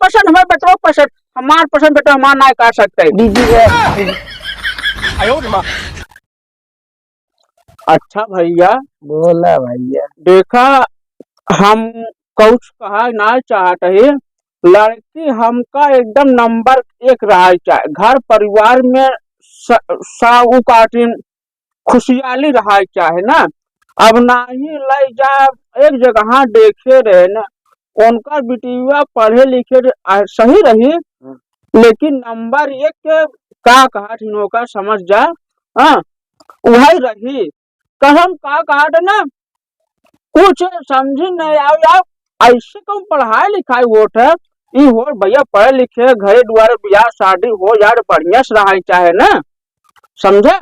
पसंद हमारे बेटवा पसंद, हमार पसंद बेटा हमार ना कर सकते। अच्छा भैया बोला भैया। देखा, हम कुछ कहा ना चाहते है, लड़की हमका एकदम नंबर एक रहा चाहे, घर परिवार में साऊ काटिन खुशहाली रहा चाहे ना। अब ना ही ले जा एक जगह देखे रहे ना, उनका बिटिया पढ़े लिखे सही रही, लेकिन नंबर एक के का कहा का समझ जा। हाँ वही रही कसम का कहा ना, कुछ समझ नहीं आओ ऐसे कम पढ़ाई लिखाई होट है ई हो भैया, पढ़े लिखे घरे द्वारे ब्याह शादी हो यार बढ़िया से रहा चाहे ना, समझे।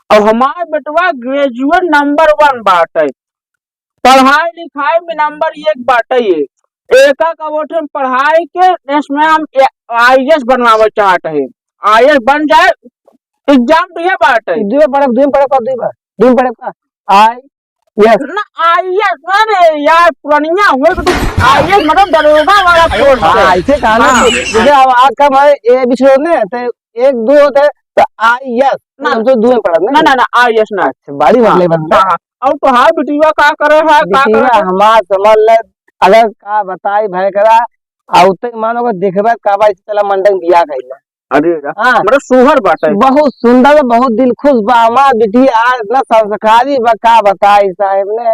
और हमारे बेटवा ग्रेजुएट नंबर 1 बात है, पढ़ाई लिखाई में नंबर 1 बात है। ये एक का वो पढ़ाई के इसमें हम IAS बनवाना चाहते हैं, IAS बन जाए एग्जाम दिए बात है। ना IAS ना यार पुरानिया हुए तो IAS मतलब दरोगा वाला कोर्स है। ऐसे कहना जैसे अब आज का भाई ए बिछड़े ने तो 1 2 होते हैं तो IAS ना हम तो 2 में पढ़ा ना ना IAS ना बड़ी मतलब बनता है। अब तो हां बिटिया का करे है का करे हमार समझ ले, अगर का बताई भाई करा आउते मानो को देखबा का भाई चला मंडन बियाह कइला। अरे हां मतलब सुहर बात है, बहुत सुंदर, बहुत दिल खुश बा। हमार बिटिया आज इतना संस्कारी बा, का बताई साहब ने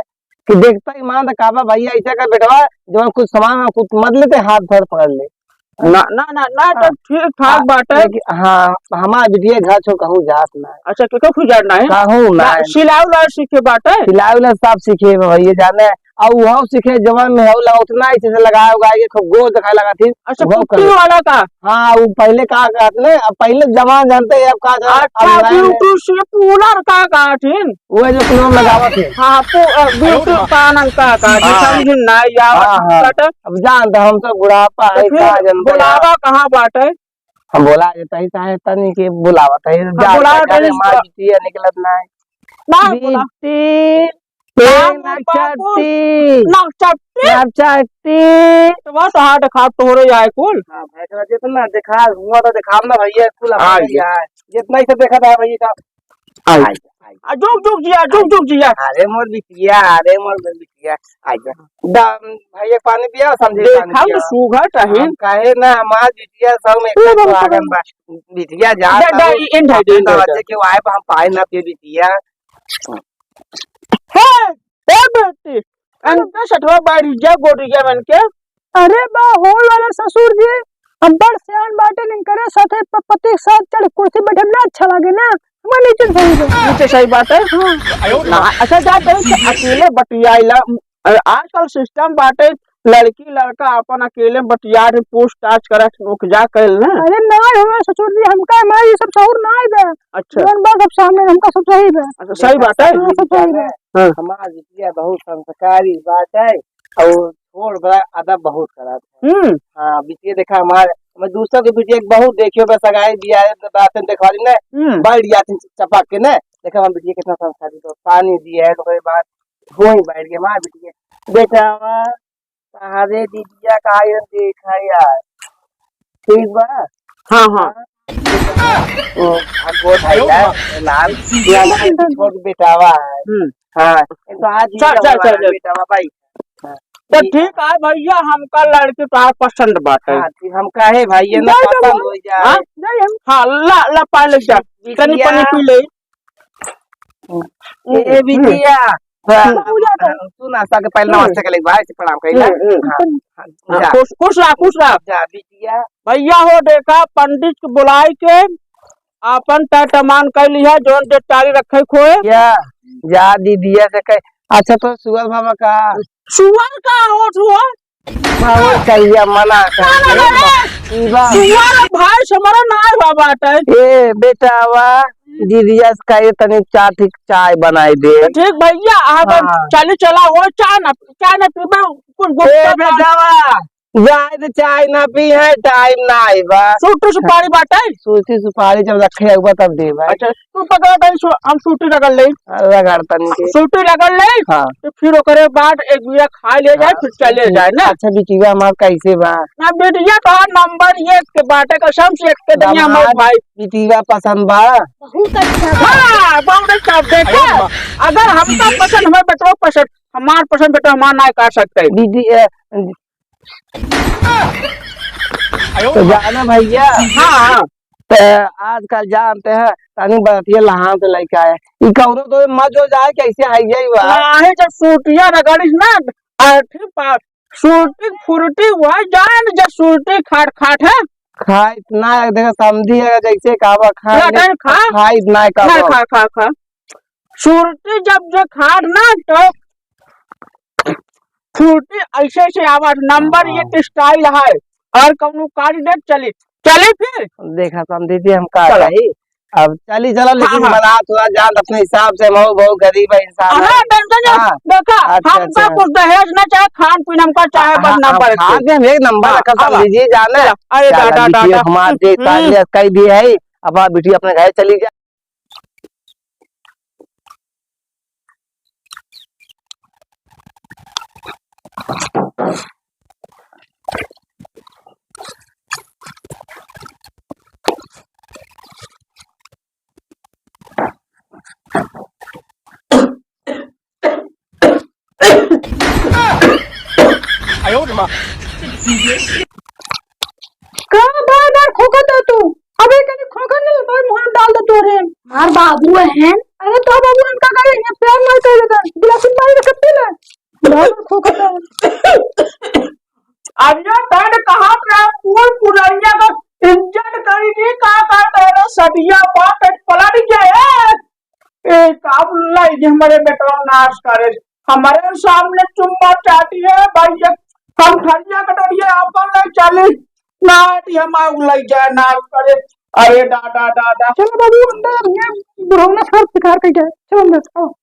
कि देखता ही मान का बा भैया ऐसा का बेटवा जो कुछ सामान कुछ मत लेते हाथ धर पकड़ ले ना ना ना ना तो ठीक ठाक बात है। हाँ हमार बिटिया घर छो कहूँ जात ना। अच्छा क्यों खुजाना है कहूँ ना सिलाई उलाई सीखे बात है, सिलाई उलाई सब सीखे भैया जाने और वो सीखे जवान में हो लगा उतना ही से लगाया उगा के खूब गोद दिखाई लगा थी। अच्छा पुट्टी वाला का हाँ वो पहले का कहते ने, अब पहले जवान जानते हैं अब का अच्छा ब्यूटी से पूलर का काटिन वो जो क्लोम लगावा थे। हाँ ब्यूटी पानन का समझ ना यार। अब जानते हम तो बुढ़ापा है का जानते बुलावा कहाँ बात है, हम बोला देता ही चाहे तनी के बुलावा था जा मार बिटिया निकलत ना बिटी बस हाथ खाप तो हो रही है कुल। जितना दिखा हुआ तो दिखाव ना भैया कुल जितना ही से देखा था भैया जुग जिया अरे मोर बिटिया भैया पानी पिया समझे हम सुगर चाहिए कहे ना हमार बिटिया सब में आगन बा बिटिया जा के आए हम पाए ना पे बिटिया है ए बेटी अंदर सटवा बाड़ी जा गोटिया बन के। अरे बा होल वाला ससुर जी हम बड़ सियान बाटे नहीं करे साथे पति साथ चढ़ कुर्सी बैठे ना अच्छा लगे ना, मैं नीचे सही बात है। हाँ अच्छा जा अकेले बटियाला आजकल सिस्टम बाटे, लड़की लड़का अपन अकेले बटिया पूछताछ करे जा कर ना। अरे ना हमारे ससुर जी हमका हमारे ये सब शहर ना है बे। अच्छा कौन बात सब सामने हमका सब सही है। अच्छा सही बात है, सब सही है। हमार बिटिया बहुत संस्कारी बात है और थोड़ बड़ा अदब बहुत खराब है। हाँ बिटिया देखा हमारे मैं दूसरों की बिटिया बहुत देखियो बस सगाई दिया है देखवा ली ना बैठ जाती चपक के ना, देखा हमारी बिटिया कितना संस्कारी तो पानी दिया है तो कोई बात वो ही बैठ गया हमारी बिटिया देखा अरे दीदिया का देखा यार ठीक बा। हाँ हाँ लाल छोट बेटावा है। हाँ तो आज बेटावा भाई तो ठीक है भैया, हमका लड़की तो पसंद बात है। हम कहे भाई ना पसंद हो जाए। हाँ ला ला पा ले जा कनी पानी पी ले ए बिटिया तू नाश्ता के पहले नमस्ते कर ले भाई से प्रणाम कइला। खुश रह जा बिटिया भैया हो देखा पंडित को बुलाई के अपन तमान कर लिया जोन जे तारी रखे खोए या जा दीदिया से कह। अच्छा तो सुअर बाबा का सुअर का होठ हुआ कहिया मना कर सुअर भाई हमारा नाय बाबा है। ए बेटावा दीदिया का ये तनी चाय बनाई दे। ठीक भैया चली चला हो चाय ना पीबे कुछ बेटावा जाए तो चाय ना पी है टाइम ना आई बा सूटी सुपारी बाटे। सूती सुपारी जब रखे हुआ तब दे भाई। अच्छा तू पकड़ दे, हम सूटी रगड़ ले। रगड़ता नहीं सूटी रगड़ ले। हाँ तो फिर ओकरे बाद एक बिया खा ले जाए, फिर चले जाए ना। अच्छा बिटिया हमार कैसे बा? ना बेटिया का नंबर एक के बाटे, कसम से एक के दुनिया में भाई। बिटिया पसंद बा? बहुत अच्छा। हाँ बहुत अच्छा। देखो अगर हमका पसंद, हमारे बेटो पसंद, हमार पसंद बेटा हमार ना कर सकते। बिटिया तो जाना भैया। हाँ तो आजकल जानते हैं तनी बतिया लहान से लेके आए ई कौनो तो मत हो जाए कैसे है ये बा। आहे जब सूटिया रगड़िस ना, आठी पास सूटी फुर्ती हुआ जाए न, जब सूटी खाट खाट है। खा इतना देखा समझी है जैसे कावा खा खा खा इतना खा कावा खा खा खा सूटी जब जो खाट ना, तो फुर्ती ऐसे से आवाज नंबर एक स्टाइल है। और कौनो कैंडिडेट चली चले फिर देखा समझी थी हम का चलो। रही अब चली चलो लेकिन हाँ। बना थोड़ा जान अपने हिसाब से मऊ बहुत गरीब है इंसान है। हाँ टेंशन हाँ। देखा अच्छा, हमका अच्छा। कुछ दहेज ना चाहे, खान पीन हमका चाहे, बस नंबर हाँ हम एक नंबर हाँ, रखा अब समझिए जाने अरे दादा दादा हमारे देख तालिया कई दिए है। अब आप बिटिया अपने घर चली जा। का बार बार खोखा दो तू। अबे कहीं खोखा नहीं तो मुंह में डाल दो तू रे। मार बाबू है। अरे तो बाबू इनका करे ये प्यार नहीं करे तो गिलास में पानी रख पी ले। बार खोखा दो। अब ये बैंड कहाँ पे है? पूल पुरैया का इज्जत करी का तेरा सदिया बात पलट गया। एक आप लाई हमारे बेटा नाश करे, हमारे सामने चुम्मा चाटी है भाई। हम खड़िया कटोरिया आपन ले चले ना, हम लाई जाए नाश करे। अरे दादा दादा चलो बाबू अंदर ये बुढ़ौना सर शिकार कर जाए। चलो अंदर आओ।